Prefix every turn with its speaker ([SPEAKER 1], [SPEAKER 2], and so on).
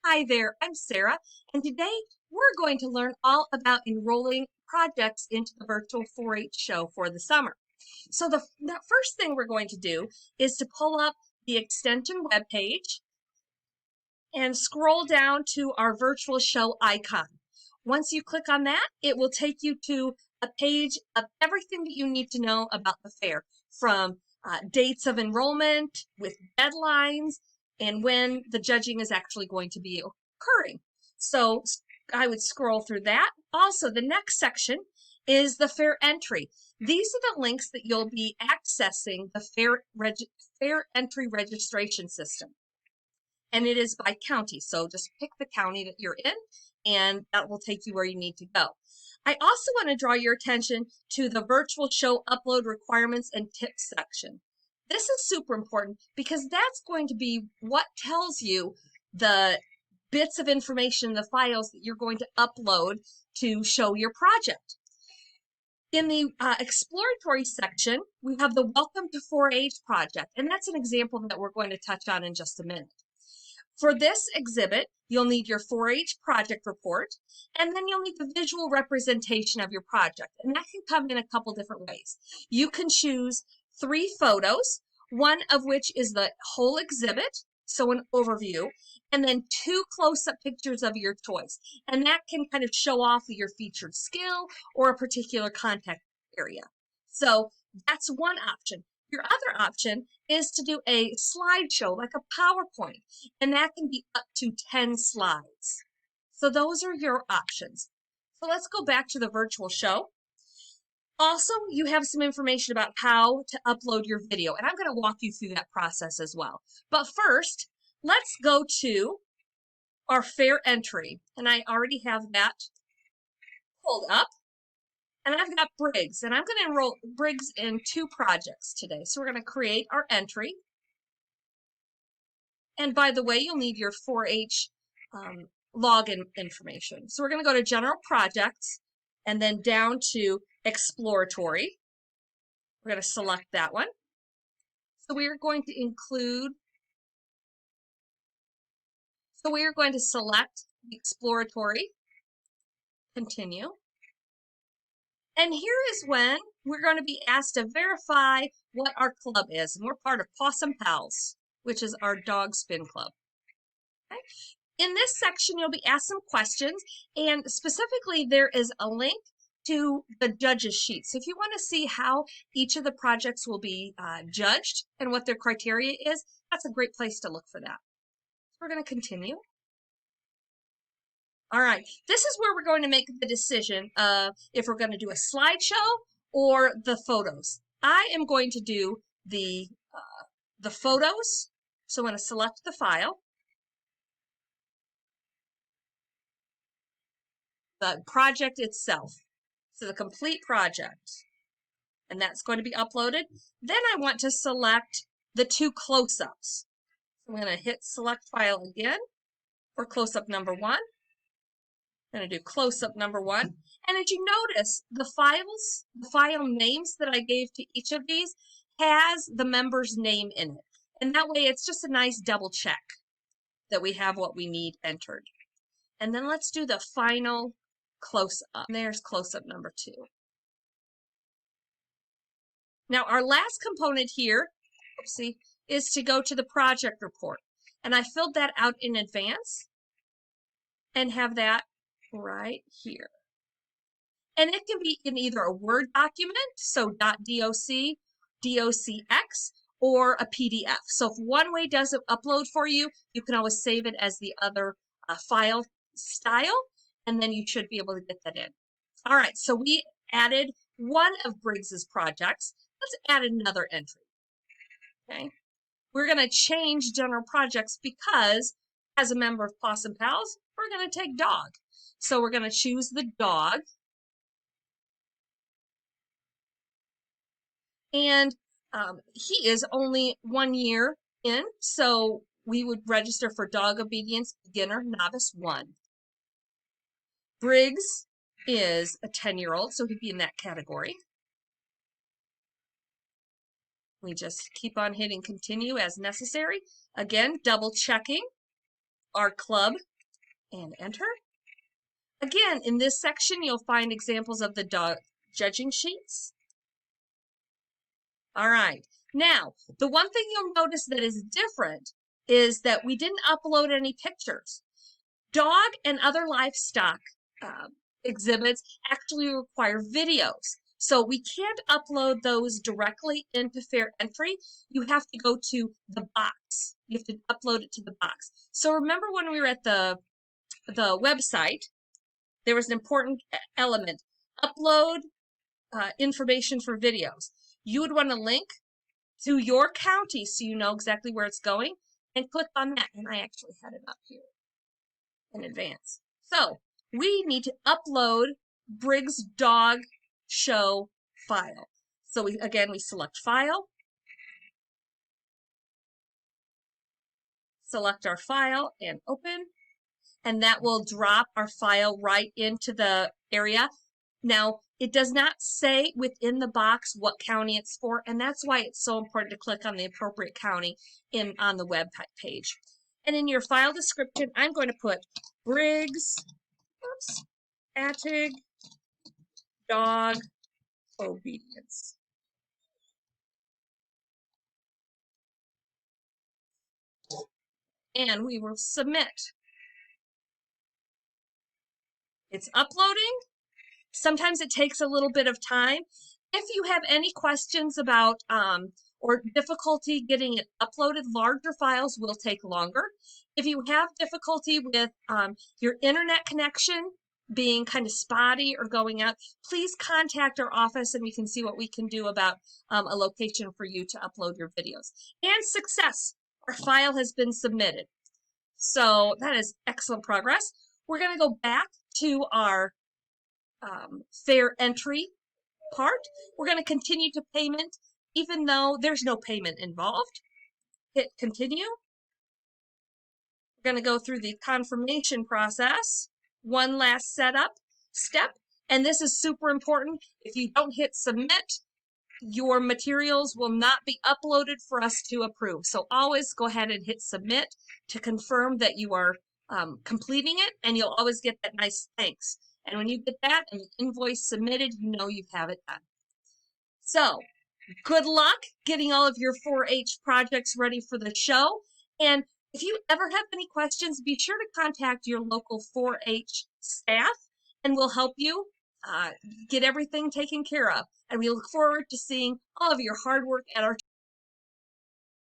[SPEAKER 1] Hi there, I'm Sarah, and today we're going to learn all about enrolling projects into the virtual 4-H show for the summer. So the first thing we're going to do is to pull up the extension webpage and scroll down to our virtual show icon. Once you click on that, it will take you to a page of everything that you need to know about the fair, from dates of enrollment with deadlines and when the judging is actually going to be occurring. So I would scroll through that. Also, the next section is the FairEntry. These are the links that you'll be accessing the FairEntry registration system. And it is by county. So just pick the county that you're in, and that will take you where you need to go. I also want to draw your attention to the virtual show upload requirements and tips section. This is super important because that's going to be what tells you the bits of information, the files that you're going to upload to show your project. In the exploratory section, we have the Welcome to 4-H project, and that's an example that we're going to touch on in just a minute. For this exhibit, you'll need your 4-H project report, and then you'll need the visual representation of your project. And that can come in a couple different ways. You can choose 3 photos, one of which is the whole exhibit, so an overview, and then 2 close-up pictures of your choice. And that can kind of show off your featured skill or a particular contact area. So that's one option. Your other option is to do a slideshow, like a PowerPoint, and that can be up to 10 slides. So those are your options. So let's go back to the virtual show. Also, you have some information about how to upload your video, and I'm going to walk you through that process as well. But first, let's go to our FairEntry, and I already have that pulled up. And I've got Briggs, and I'm going to enroll Briggs in 2 projects today. So we're going to create our entry. And by the way, you'll need your 4-H login information. So we're going to go to General Projects and then down to Exploratory. We're going to select that one. So we are going to select the Exploratory, continue. And here is when we're going to be asked to verify what our club is. And we're part of Possum Pals, which is our dog spin club. Okay. In this section, you'll be asked some questions, and specifically there is a link to the judges sheet. So if you want to see how each of the projects will be judged and what their criteria is, that's a great place to look for that. So we're going to continue. All right, this is where we're going to make the decision of if we're going to do a slideshow or the photos. I am going to do the photos, so I'm going to select the file, the project itself, so the complete project, and that's going to be uploaded. Then I want to select the 2 close-ups. So I'm going to hit select file again for close-up number 1. I'm going to do close-up number 1. And as you notice, the file names that I gave to each of these has the member's name in it. And that way it's just a nice double check that we have what we need entered. And then let's do the final close-up. There's close-up number 2. Now our last component here, oopsie, is to go to the project report. And I filled that out in advance and have that right here. And it can be in either a Word document, so .doc, docx, or a PDF. So if one way doesn't upload for you, you can always save it as the other file style, and then you should be able to get that in. All right, so we added one of Briggs's projects. Let's add another entry. Okay, we're going to change General Projects because as a member of Possum Pals, we're going to take dog. So we're going to choose the dog. And he is only 1 year in, so we would register for dog obedience beginner novice 1. Briggs is a 10-year-old, so he'd be in that category. We just keep on hitting continue as necessary. Again, double checking our club and enter. Again, in this section, you'll find examples of the dog judging sheets. All right. Now, the one thing you'll notice that is different is that we didn't upload any pictures. Dog and other livestock exhibits actually require videos. So we can't upload those directly into FairEntry. You have to go to the box. You have to upload it to the box. So remember when we were at the website, there was an important element, upload information for videos. You would want to link to your county so you know exactly where it's going and click on that. And I actually had it up here in advance. So we need to upload Briggs dog show file. So we select file, select our file and open, and that will drop our file right into the area. Now, it does not say within the box what county it's for, and that's why it's so important to click on the appropriate county on the web page. And in your file description, I'm going to put Briggs, Attig, dog obedience. And we will submit. It's uploading. Sometimes it takes a little bit of time. If you have any questions about or difficulty getting it uploaded, larger files will take longer. If you have difficulty with your internet connection being kind of spotty or going out, please contact our office and we can see what we can do about a location for you to upload your videos. And success, our file has been submitted. So that is excellent progress. We're going to go back to our FairEntry part. We're going to continue to payment even though there's no payment involved. Hit continue. We're going to go through the confirmation process. One last setup step, and this is super important. If you don't hit submit, your materials will not be uploaded for us to approve. So always go ahead and hit submit to confirm that you are completing it, and you'll always get that nice thanks. And when you get that and the invoice submitted, you know you have it done. So good luck getting all of your 4-H projects ready for the show. And if you ever have any questions, be sure to contact your local 4-H staff and we'll help you get everything taken care of. And we look forward to seeing all of your hard work at our